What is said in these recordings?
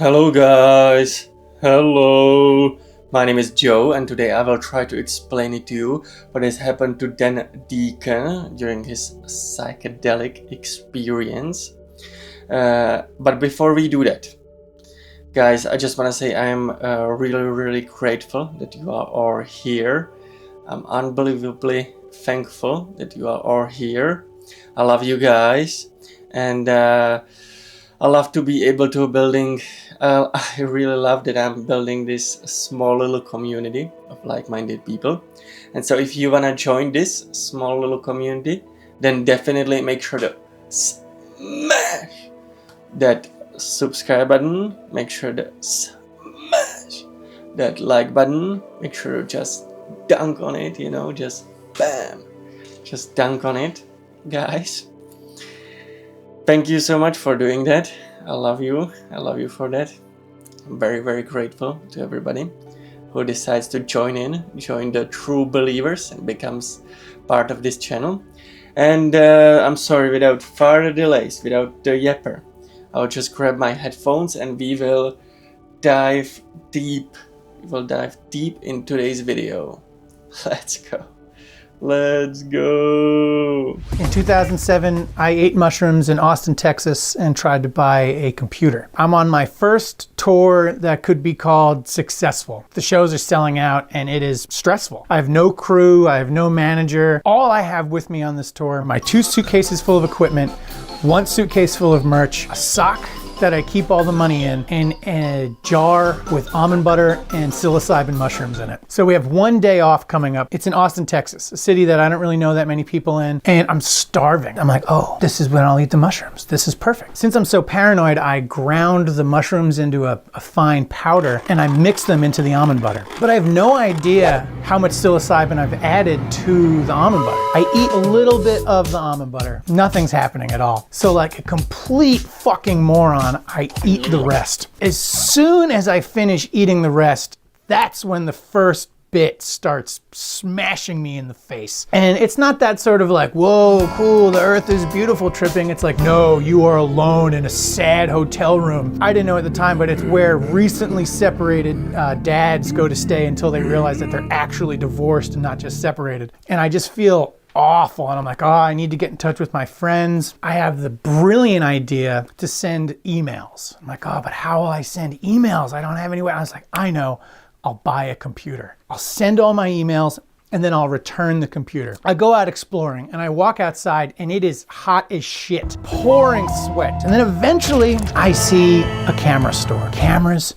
Hello guys, hello. My name is Joe and today I will try to explain it to you what has happened to Dan Deacon during his psychedelic experience. But before we do that, guys, I just want to say I am really grateful that you are all here. I'm unbelievably thankful that you are all here. I love you guys, and I love to be able to building. I really love that I'm building this small little community of like-minded people. And so if you wanna join this small little community, then definitely make sure to smash that subscribe button. Make sure to smash that like button. Make sure to just dunk on it. Just bam, just dunk on it, guys. Thank you so much for doing that. I love you. I love you for that. I'm very grateful to everybody who decides to join the true believers and becomes part of this channel. And I'm sorry, without further delays, without the yapper, I'll just grab my headphones and we will dive deep. We will dive deep in today's video. Let's go. Let's go. In 2007, I ate mushrooms in Austin, Texas, and tried to buy a computer. I'm on my first tour that could be called successful. The shows are selling out and it is stressful. I have no crew, I have no manager. All I have with me on this tour, my 2 suitcases full of equipment, 1 suitcase full of merch, a sock that I keep all the money in, and a jar with almond butter and psilocybin mushrooms in it. So we have 1 day off coming up. It's in Austin, Texas, a city that I don't really know that many people in, and I'm starving. I'm like, oh, this is when I'll eat the mushrooms. This is perfect. Since I'm so paranoid, I ground the mushrooms into a fine powder and I mix them into the almond butter. But I have no idea how much psilocybin I've added to the almond butter. I eat a little bit of the almond butter. Nothing's happening at all. So like a complete fucking moron, I eat the rest. As soon as I finish eating the rest, that's when the first bit starts smashing me in the face. And it's not that sort of like, whoa, cool, the earth is beautiful tripping. It's like, no, you are alone in a sad hotel room. I didn't know at the time, but it's where recently separated dads go to stay until they realize that they're actually divorced and not just separated. And I just feel awful, and I'm like, oh, I need to get in touch with my friends. I have the brilliant idea to send emails. I'm like, oh, but how will I send emails? I don't have any way. I was like, I know, I'll buy a computer. I'll send all my emails and then I'll return the computer. I go out exploring and I walk outside and it is hot as shit, pouring sweat. And then eventually I see a camera store. Cameras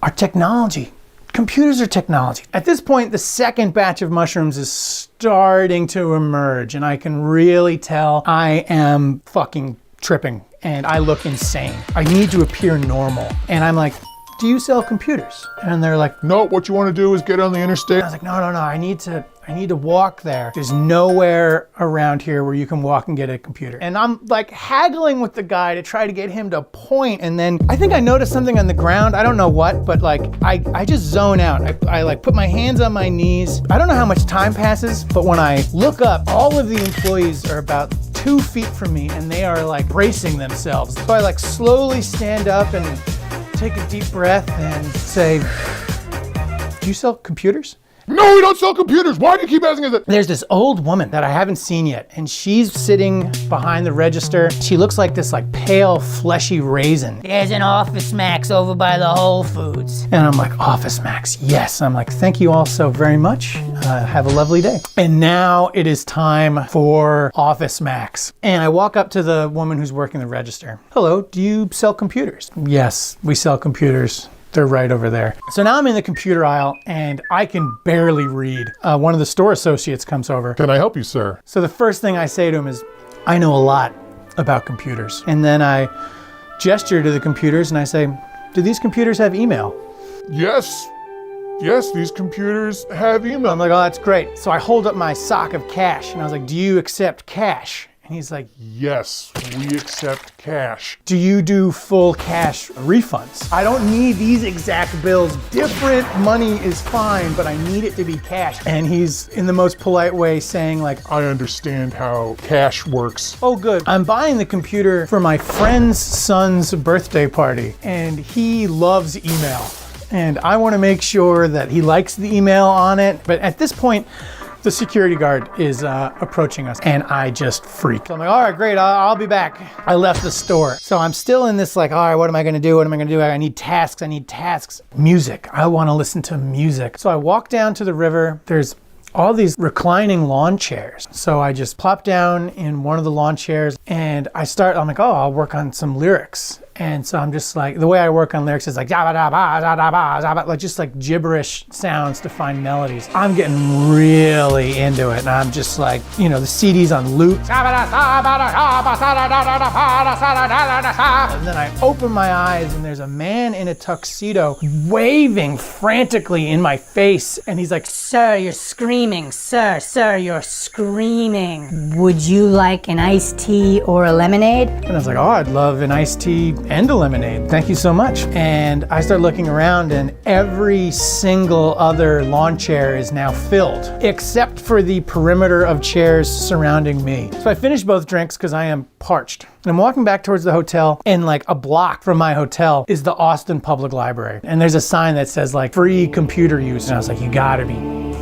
are technology. Computers are technology. At this point, the second batch of mushrooms is starting to emerge and I can really tell I am fucking tripping and I look insane. I need to appear normal. And I'm like, do you sell computers? And they're like, no, what you want to do is get on the interstate. I was like, no, I need to walk there. There's nowhere around here where you can walk and get a computer. And I'm like haggling with the guy to try to get him to point. And then I think I noticed something on the ground. I don't know what, but like I just zone out. I like put my hands on my knees. I don't know how much time passes, but when I look up, all of the employees are about 2 feet from me and they are like bracing themselves. So I like slowly stand up and take a deep breath and say, do you sell computers? No, we don't sell computers. Why do you keep asking us that? There's this old woman that I haven't seen yet, and she's sitting behind the register. She looks like this like pale, fleshy raisin. There's an Office Max over by the Whole Foods. And I'm like, Office Max, yes. I'm like, thank you all so very much. Have a lovely day. And now it is time for Office Max. And I walk up to the woman who's working the register. Hello, do you sell computers? Yes, we sell computers. They're right over there. So now I'm in the computer aisle and I can barely read. One of the store associates comes over. Can I help you, sir? So the first thing I say to him is, I know a lot about computers. And then I gesture to the computers and I say, do these computers have email? Yes, these computers have email. I'm like, oh, that's great. So I hold up my sock of cash and I was like, do you accept cash? And And he's like, Yes, we accept cash. do you do full cash refunds? I don't need these exact bills. Different money is fine, but I need it to be cash. And he's in the most polite way saying like, I understand how cash works. oh good, I'm buying the computer for my friend's son's birthday party and he loves email. And I want to make sure that he likes the email on it. But at this point, the security guard is approaching us and I just freaked. So I'm like, all right, great, I'll be back. I left the store. So I'm still in this like, all right, what am I gonna do? What am I gonna do? I need tasks. Music, I wanna listen to music. So I walk down to the river. There's all these reclining lawn chairs. So I just plop down in one of the lawn chairs and I'm like, oh, I'll work on some lyrics. And so I'm just like, the way I work on lyrics is like, like just like gibberish sounds to find melodies. I'm getting really into it. And I'm just like, you know, the CD's on loop. And then I open my eyes and there's a man in a tuxedo waving frantically in my face. And he's like, Sir, you're screaming. Sir, you're screaming. Would you like an iced tea or a lemonade? and I was like, oh, I'd love an iced tea and a lemonade. Thank you so much. And I start looking around and every single other lawn chair is now filled, except for the perimeter of chairs surrounding me. So I finished both drinks because I am parched. And I'm walking back towards the hotel and like a block from my hotel is the Austin Public Library. And there's a sign that says like free computer use. And I was like, you gotta be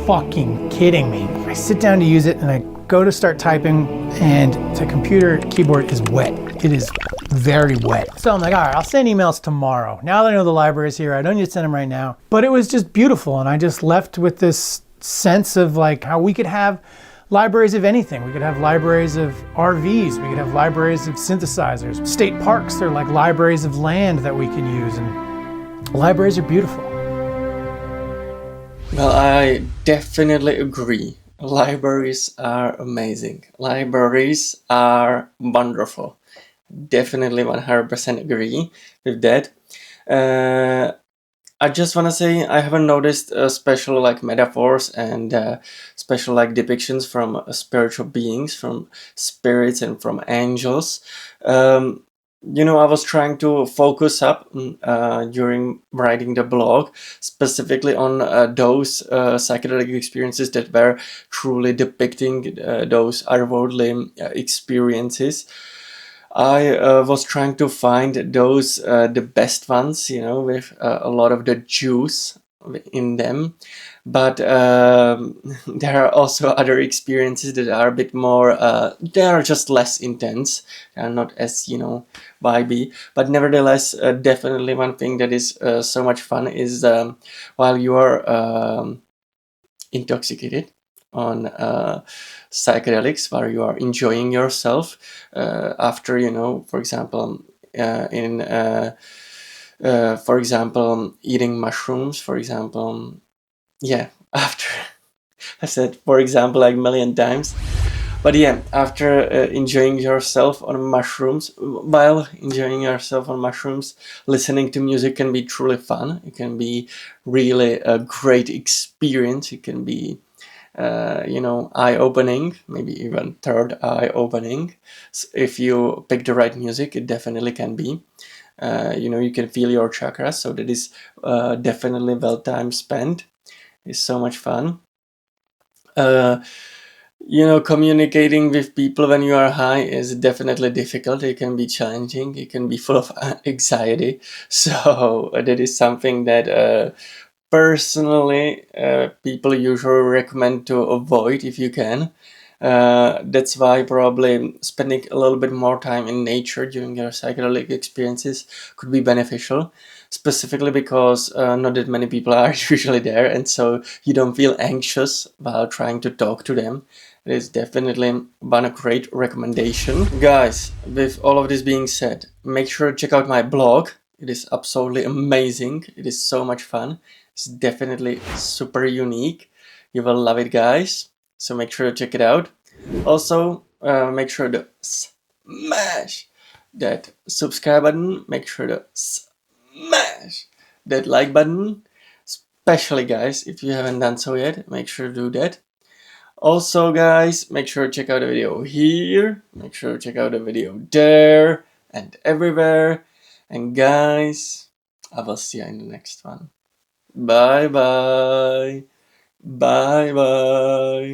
fucking kidding me. I sit down to use it and I go to start typing and the computer keyboard is wet. It is very wet. So I'm like, all right, I'll send emails tomorrow. Now that I know the library is here, I don't need to send them right now. But it was just beautiful. And I just left with this sense of like how we could have libraries of anything. We could have libraries of RVs. We could have libraries of synthesizers. State parks, they're like libraries of land that we can use. And libraries are beautiful. Well, I definitely agree. Libraries are amazing. Libraries are wonderful. Definitely 100% agree with that. I just want to say I haven't noticed special like metaphors and special like depictions from spiritual beings, from spirits and from angels. You know, I was trying to focus up during writing the blog, specifically on those psychedelic experiences that were truly depicting those otherworldly experiences. I was trying to find those the best ones, you know, with a lot of the juice in them. But there are also other experiences that are a bit more, they are just less intense. They are not as, you know, vibey. But nevertheless, definitely one thing that is so much fun is while you are intoxicated on psychedelics, while you are enjoying yourself after, you know, for example, for example, eating mushrooms, for example, yeah, after I said, for example, like a million times. But yeah, after enjoying yourself on mushrooms, while enjoying yourself on mushrooms, listening to music can be truly fun. It can be really a great experience. It can be, you know, eye-opening, maybe even third eye-opening. So if you pick the right music, it definitely can be. You know, you can feel your chakras, so that is definitely well time spent. It's so much fun. You know, communicating with people when you are high is definitely difficult. It can be challenging. It can be full of anxiety. So that is something that personally people usually recommend to avoid if you can. That's why probably spending a little bit more time in nature during your psychedelic experiences could be beneficial, specifically because not that many people are usually there, and so you don't feel anxious while trying to talk to them. It is definitely one great recommendation. Guys, with all of this being said, make sure to check out my blog. It is absolutely amazing. It is so much fun. It's definitely super unique. You will love it, guys. So make sure to check it out. Also, make sure to smash that subscribe button. Make sure to smash that like button. Especially, guys, if you haven't done so yet, make sure to do that. Also, guys, make sure to check out the video here. Make sure to check out the video there and everywhere. And guys, I will see you in the next one. Bye bye. Bye bye.